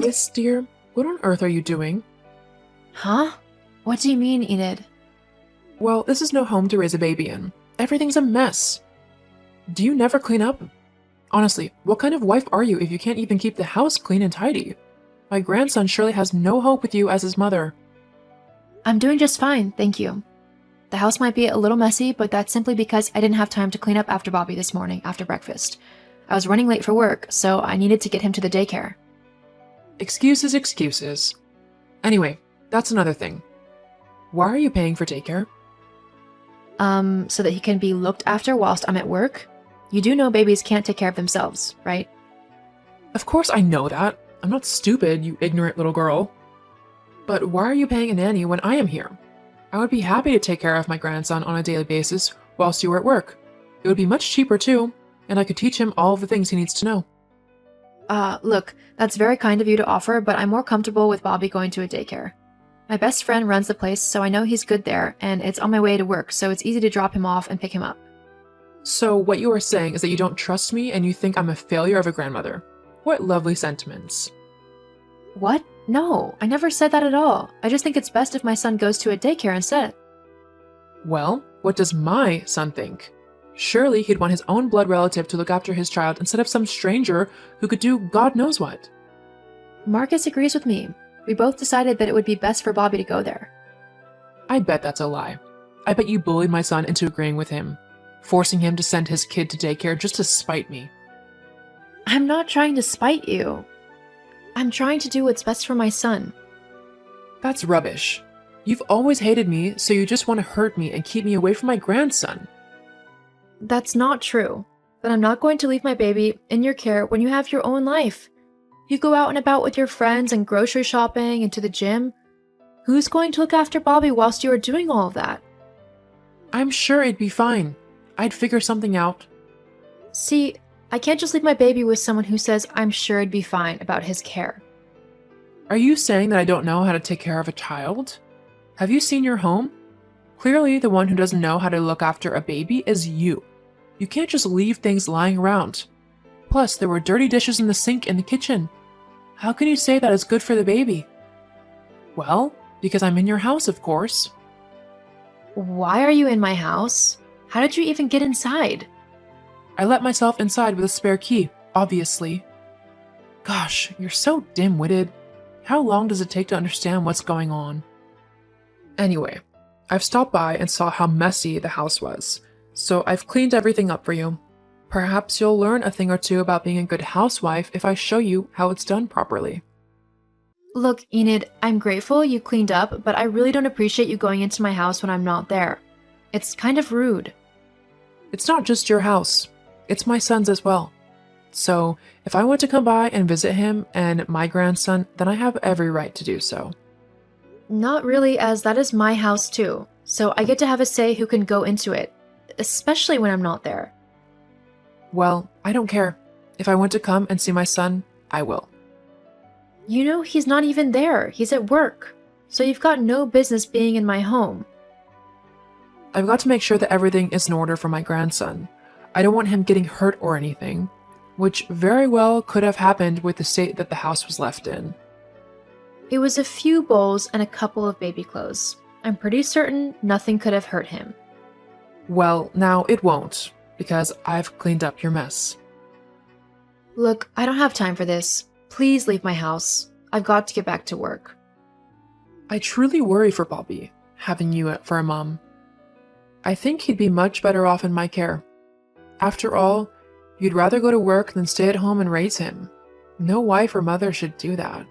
Anyways, dear, what on earth are you doing? Huh? What do you mean, Enid? Well, this is no home to raise a baby in. Everything's a mess. Do you never clean up? Honestly, what kind of wife are you if you can't even keep the house clean and tidy? My grandson surely has no hope with you as his mother. I'm doing just fine, thank you. The house might be a little messy, but that's simply because I didn't have time to clean up after Bobby this morning after breakfast. I was running late for work, so I needed to get him to the daycare. Excuses, excuses. Anyway, that's another thing. Why are you paying for daycare? So that he can be looked after whilst I'm at work? You do know babies can't take care of themselves, right? Of course I know that. I'm not stupid, you ignorant little girl. But why are you paying a nanny when I am here? I would be happy to take care of my grandson on a daily basis whilst you are at work. It would be much cheaper too, and I could teach him all of the things he needs to know. Look, that's very kind of you to offer, but I'm more comfortable with Bobby going to a daycare. My best friend runs the place, so I know he's good there, and it's on my way to work, so it's easy to drop him off and pick him up. So what you are saying is that you don't trust me and you think I'm a failure of a grandmother. What lovely sentiments. What? No, I never said that at all. I just think it's best if my son goes to a daycare instead. Well, what does my son think? Surely he'd want his own blood relative to look after his child instead of some stranger who could do God knows what. Marcus agrees with me. We both decided that it would be best for Bobby to go there. I bet that's a lie. I bet you bullied my son into agreeing with him, forcing him to send his kid to daycare just to spite me. I'm not trying to spite you. I'm trying to do what's best for my son. That's rubbish. You've always hated me, so you just want to hurt me and keep me away from my grandson. That's not true. But I'm not going to leave my baby in your care when you have your own life. You go out and about with your friends and grocery shopping and to the gym. Who's going to look after Bobby whilst you are doing all of that? I'm sure it'd be fine. I'd figure something out. See, I can't just leave my baby with someone who says I'm sure it'd be fine about his care. Are you saying that I don't know how to take care of a child? Have you seen your home? Clearly, the one who doesn't know how to look after a baby is you. You can't just leave things lying around. Plus, there were dirty dishes in the sink in the kitchen. How can you say that is good for the baby? Well, because I'm in your house, of course. Why are you in my house? How did you even get inside? I let myself inside with a spare key, obviously. Gosh, you're so dim-witted. How long does it take to understand what's going on? Anyway, I've stopped by and saw how messy the house was, so I've cleaned everything up for you. Perhaps you'll learn a thing or two about being a good housewife if I show you how it's done properly. Look, Enid, I'm grateful you cleaned up, but I really don't appreciate you going into my house when I'm not there. It's kind of rude. It's not just your house. It's my son's as well. So, if I want to come by and visit him and my grandson, then I have every right to do so. Not really, as that is my house too, so I get to have a say who can go into it, especially when I'm not there. Well, I don't care. If I want to come and see my son, I will. You know, he's not even there. He's at work. So you've got no business being in my home. I've got to make sure that everything is in order for my grandson. I don't want him getting hurt or anything, which very well could have happened with the state that the house was left in. It was a few bowls and a couple of baby clothes. I'm pretty certain nothing could have hurt him. Well, now it won't, because I've cleaned up your mess. Look, I don't have time for this. Please leave my house. I've got to get back to work. I truly worry for Bobby, having you for a mom. I think he'd be much better off in my care. After all, you'd rather go to work than stay at home and raise him. No wife or mother should do that.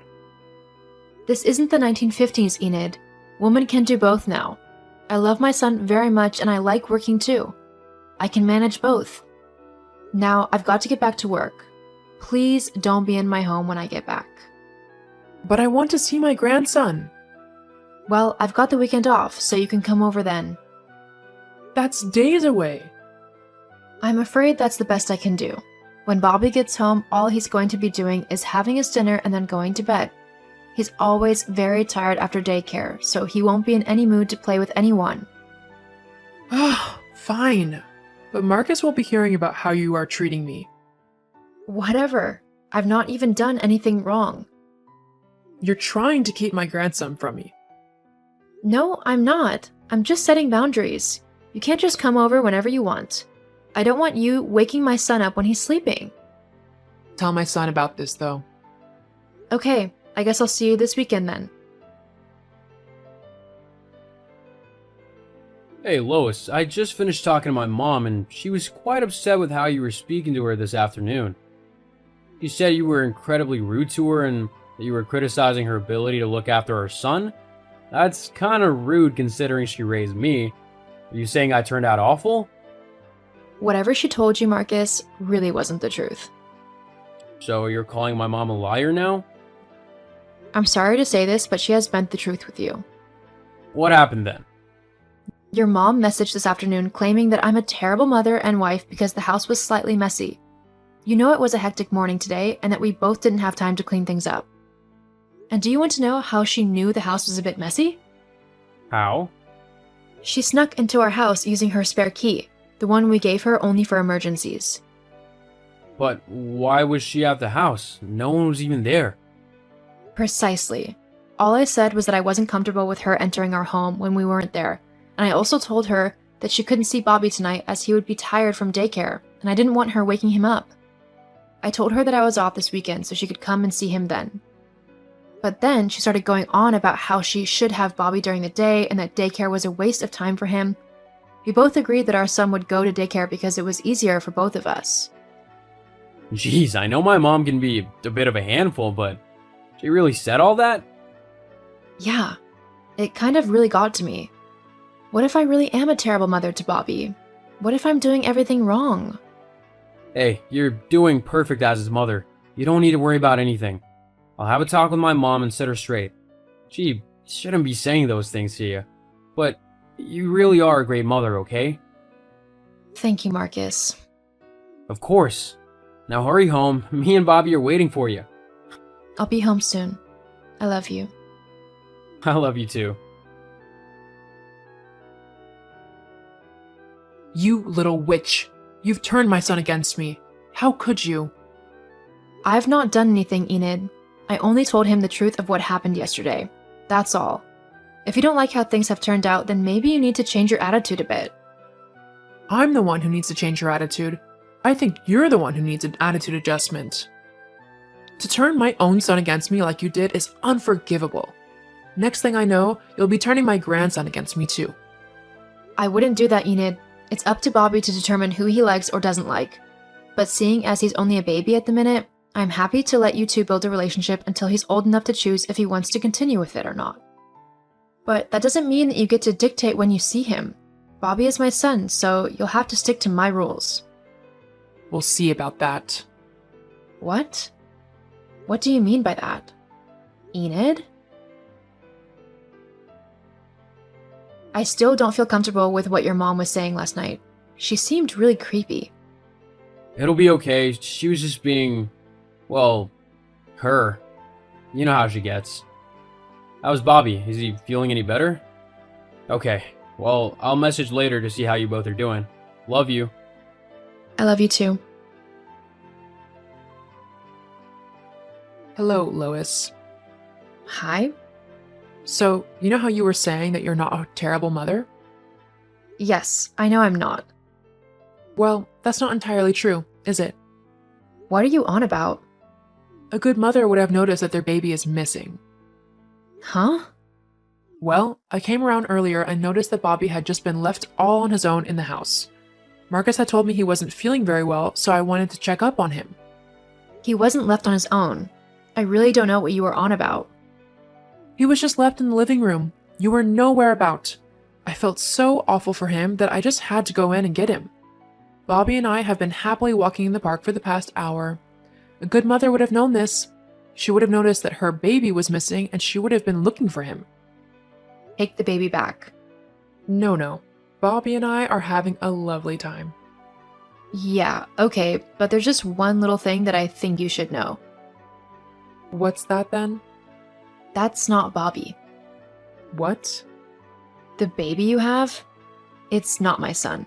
This isn't the 1950s, Enid. Women can do both now. I love my son very much and I like working too. I can manage both. Now, I've got to get back to work. Please don't be in my home when I get back. But I want to see my grandson. Well, I've got the weekend off, so you can come over then. That's days away. I'm afraid that's the best I can do. When Bobby gets home, all he's going to be doing is having his dinner and then going to bed. He's always very tired after daycare, so he won't be in any mood to play with anyone. Ah, fine. But Marcus will be hearing about how you are treating me. Whatever. I've not even done anything wrong. You're trying to keep my grandson from me. No, I'm not. I'm just setting boundaries. You can't just come over whenever you want. I don't want you waking my son up when he's sleeping. Tell my son about this, though. Okay, I guess I'll see you this weekend then. Hey Lois, I just finished talking to my mom and she was quite upset with how you were speaking to her this afternoon. She said you were incredibly rude to her and that you were criticizing her ability to look after her son. That's kind of rude considering she raised me. Are you saying I turned out awful? Whatever she told you, Marcus, really wasn't the truth. So you're calling my mom a liar now? I'm sorry to say this, but she has bent the truth with you. What happened then? Your mom messaged this afternoon claiming that I'm a terrible mother and wife because the house was slightly messy. You know it was a hectic morning today and that we both didn't have time to clean things up. And do you want to know how she knew the house was a bit messy? How? She snuck into our house using her spare key, the one we gave her only for emergencies. But why was she at the house? No one was even there. Precisely. All I said was that I wasn't comfortable with her entering our home when we weren't there, and I also told her that she couldn't see Bobby tonight as he would be tired from daycare, and I didn't want her waking him up. I told her that I was off this weekend so she could come and see him then. But then she started going on about how she should have Bobby during the day and that daycare was a waste of time for him. We both agreed that our son would go to daycare because it was easier for both of us. Jeez, I know my mom can be a bit of a handful, but she really said all that? Yeah, it kind of really got to me. What if I really am a terrible mother to Bobby? What if I'm doing everything wrong? Hey, you're doing perfect as his mother. You don't need to worry about anything. I'll have a talk with my mom and set her straight. She shouldn't be saying those things to you. But you really are a great mother, okay? Thank you, Marcus. Of course. Now hurry home. Me and Bobby are waiting for you. I'll be home soon. I love you. I love you too. You little witch. You've turned my son against me. How could you? I've not done anything, Enid. I only told him the truth of what happened yesterday. That's all. If you don't like how things have turned out, then maybe you need to change your attitude a bit. I'm the one who needs to change your attitude. I think you're the one who needs an attitude adjustment. To turn my own son against me like you did is unforgivable. Next thing I know, you'll be turning my grandson against me too. I wouldn't do that, Enid. It's up to Bobby to determine who he likes or doesn't like. But seeing as he's only a baby at the minute, I'm happy to let you two build a relationship until he's old enough to choose if he wants to continue with it or not. But that doesn't mean that you get to dictate when you see him. Bobby is my son, so you'll have to stick to my rules. We'll see about that. What? What do you mean by that? Enid? I still don't feel comfortable with what your mom was saying last night. She seemed really creepy. It'll be okay. She was just being, well, her. You know how she gets. How's Bobby? Is he feeling any better? Okay. Well, I'll message later to see how you both are doing. Love you. I love you too. Hello, Lois. Hi? So, you know how you were saying that you're not a terrible mother? Yes, I know I'm not. Well, that's not entirely true, is it? What are you on about? A good mother would have noticed that their baby is missing. Huh? Well, I came around earlier and noticed that Bobby had just been left all on his own in the house. Marcus had told me he wasn't feeling very well, so I wanted to check up on him. He wasn't left on his own. I really don't know what you were on about. He was just left in the living room. You were nowhere about. I felt so awful for him that I just had to go in and get him. Bobby and I have been happily walking in the park for the past hour. A good mother would have known this. She would have noticed that her baby was missing and she would have been looking for him. Take the baby back. No. Bobby and I are having a lovely time. Yeah, okay, but there's just one little thing that I think you should know. What's that then? That's not Bobby. What? The baby you have? It's not my son.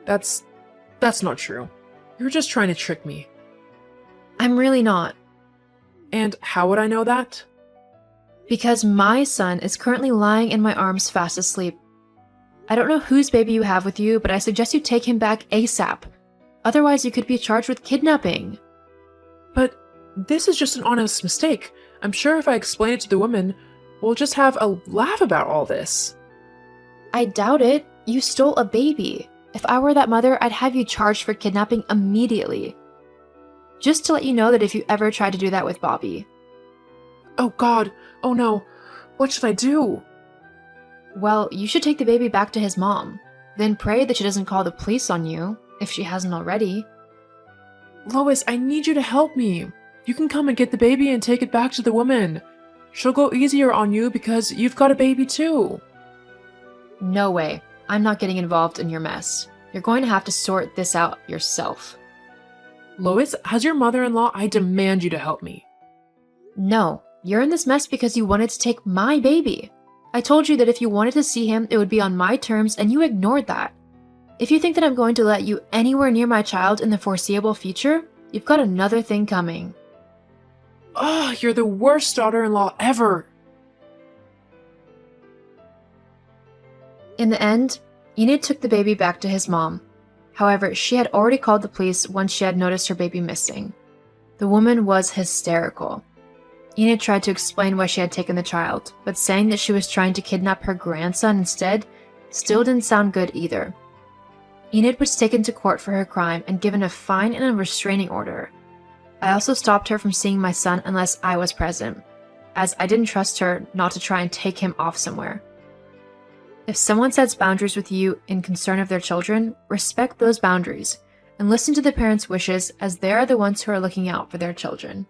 That's not true. You're just trying to trick me. I'm really not. And how would I know that? Because my son is currently lying in my arms fast asleep. I don't know whose baby you have with you, but I suggest you take him back ASAP. Otherwise, you could be charged with kidnapping. But this is just an honest mistake. I'm sure if I explain it to the woman, we'll just have a laugh about all this. I doubt it. You stole a baby. If I were that mother, I'd have you charged for kidnapping immediately. Just to let you know that if you ever try to do that with Bobby. Oh God, oh no, what should I do? Well, you should take the baby back to his mom. Then pray that she doesn't call the police on you, if she hasn't already. Lois, I need you to help me. You can come and get the baby and take it back to the woman. She'll go easier on you because you've got a baby too. No way. I'm not getting involved in your mess. You're going to have to sort this out yourself. Lois, as your mother-in-law, I demand you to help me. No, you're in this mess because you wanted to take my baby. I told you that if you wanted to see him, it would be on my terms, and you ignored that. If you think that I'm going to let you anywhere near my child in the foreseeable future, you've got another thing coming. Oh, you're the worst daughter-in-law ever. In the end, Enid took the baby back to his mom. However, she had already called the police once she had noticed her baby missing. The woman was hysterical. Enid tried to explain why she had taken the child, but saying that she was trying to kidnap her grandson instead still didn't sound good either. Enid was taken to court for her crime and given a fine and a restraining order. I also stopped her from seeing my son unless I was present, as I didn't trust her not to try and take him off somewhere. If someone sets boundaries with you in concern of their children, respect those boundaries and listen to the parents' wishes as they are the ones who are looking out for their children.